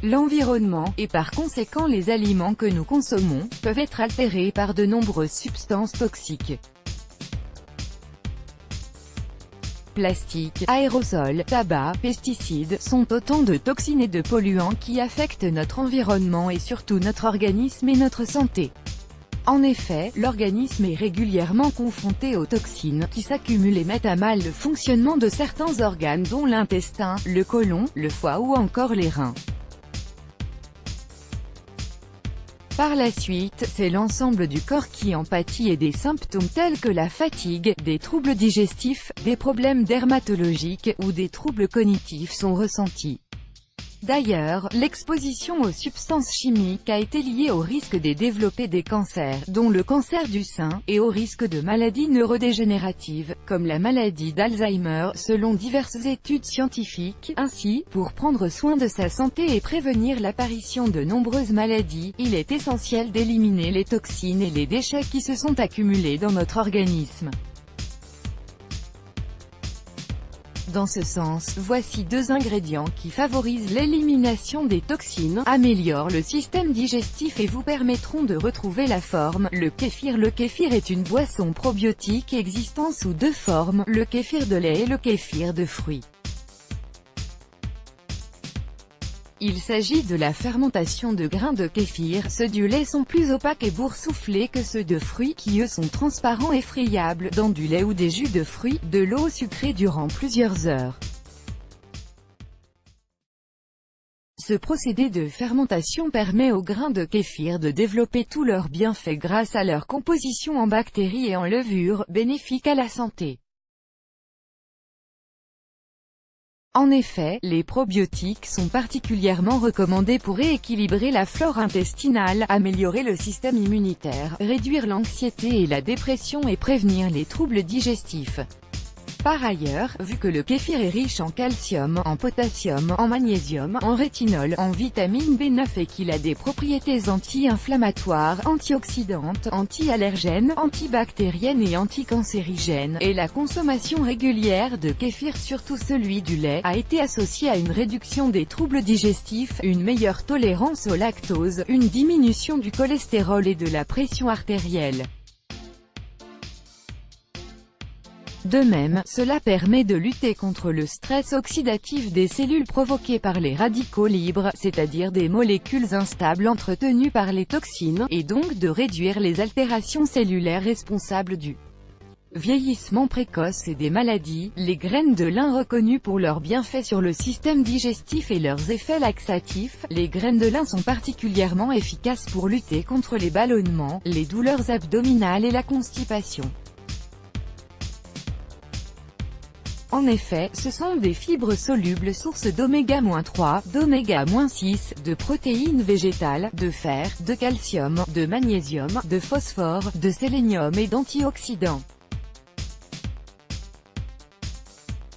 l'environnement, et par conséquent les aliments que nous consommons, peuvent être altérés par de nombreuses substances toxiques. Plastique, aérosols, tabac, pesticides, sont autant de toxines et de polluants qui affectent notre environnement et surtout notre organisme et notre santé. En effet, l'organisme est régulièrement confronté aux toxines, qui s'accumulent et mettent à mal le fonctionnement de certains organes dont l'intestin, le côlon, le foie ou encore les reins. Par la suite, c'est l'ensemble du corps qui en pâtit et des symptômes tels que la fatigue, des troubles digestifs, des problèmes dermatologiques, ou des troubles cognitifs sont ressentis. D'ailleurs, l'exposition aux substances chimiques a été liée au risque de développer des cancers, dont le cancer du sein, et au risque de maladies neurodégénératives, comme la maladie d'Alzheimer, selon diverses études scientifiques. Ainsi, pour prendre soin de sa santé et prévenir l'apparition de nombreuses maladies, il est essentiel d'éliminer les toxines et les déchets qui se sont accumulés dans notre organisme. Dans ce sens, voici 2 ingrédients qui favorisent l'élimination des toxines, améliorent le système digestif et vous permettront de retrouver la forme. Le kéfir. Le kéfir est une boisson probiotique existant sous 2 formes, le kéfir de lait et le kéfir de fruits. Il s'agit de la fermentation de grains de kéfir. Ceux du lait sont plus opaques et boursouflés que ceux de fruits, qui eux sont transparents et friables, dans du lait ou des jus de fruits, de l'eau sucrée durant plusieurs heures. Ce procédé de fermentation permet aux grains de kéfir de développer tous leurs bienfaits grâce à leur composition en bactéries et en levures, bénéfiques à la santé. En effet, les probiotiques sont particulièrement recommandés pour rééquilibrer la flore intestinale, améliorer le système immunitaire, réduire l'anxiété et la dépression et prévenir les troubles digestifs. Par ailleurs, vu que le kéfir est riche en calcium, en potassium, en magnésium, en rétinol, en vitamine B9 et qu'il a des propriétés anti-inflammatoires, antioxydantes, anti-allergènes, antibactériennes et anticancérigènes, et la consommation régulière de kéfir, surtout celui du lait, a été associée à une réduction des troubles digestifs, une meilleure tolérance au lactose, une diminution du cholestérol et de la pression artérielle. De même, cela permet de lutter contre le stress oxydatif des cellules provoqué par les radicaux libres, c'est-à-dire des molécules instables entretenues par les toxines, et donc de réduire les altérations cellulaires responsables du vieillissement précoce et des maladies. Les graines de lin reconnues pour leurs bienfaits sur le système digestif et leurs effets laxatifs, les graines de lin sont particulièrement efficaces pour lutter contre les ballonnements, les douleurs abdominales et la constipation. En effet, ce sont des fibres solubles sources d'oméga-3, d'oméga-6, de protéines végétales, de fer, de calcium, de magnésium, de phosphore, de sélénium et d'antioxydants.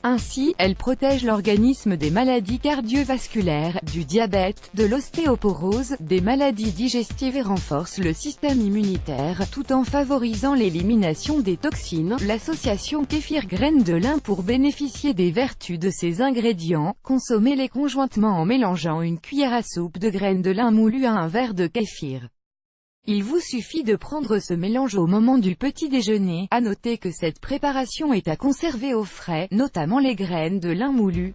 Ainsi, elles protègent l'organisme des maladies cardiovasculaires, du diabète, de l'ostéoporose, des maladies digestives et renforcent le système immunitaire, tout en favorisant l'élimination des toxines. L'association kéfir-graines de lin. Pour bénéficier des vertus de ces ingrédients, consommez-les conjointement en mélangeant une cuillère à soupe de graines de lin moulues à un verre de kéfir. Il vous suffit de prendre ce mélange au moment du petit déjeuner. À noter que cette préparation est à conserver au frais, notamment les graines de lin moulues.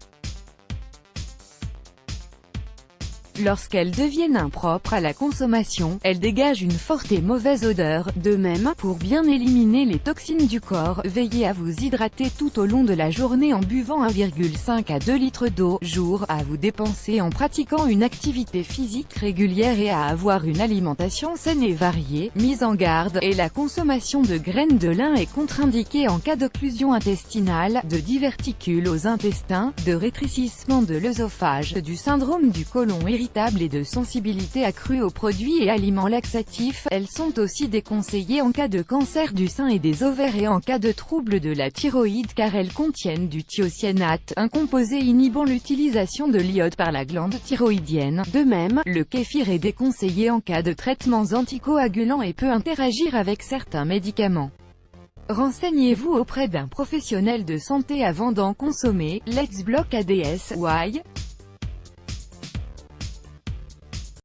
Lorsqu'elles deviennent impropres à la consommation, elles dégagent une forte et mauvaise odeur. De même, pour bien éliminer les toxines du corps, veillez à vous hydrater tout au long de la journée en buvant 1,5 à 2 litres d'eau jour, à vous dépenser en pratiquant une activité physique régulière et à avoir une alimentation saine et variée. Mise en garde, et la consommation de graines de lin est contre-indiquée en cas d'occlusion intestinale, de diverticules aux intestins, de rétrécissement de l'œsophage, du syndrome du côlon irritable et de sensibilité accrue aux produits et aliments laxatifs. Elles sont aussi déconseillées en cas de cancer du sein et des ovaires et en cas de troubles de la thyroïde car elles contiennent du thiocyanate, un composé inhibant l'utilisation de l'iode par la glande thyroïdienne. De même, le kéfir est déconseillé en cas de traitements anticoagulants et peut interagir avec certains médicaments. Renseignez-vous auprès d'un professionnel de santé avant d'en consommer. Let's Block ADS, Why?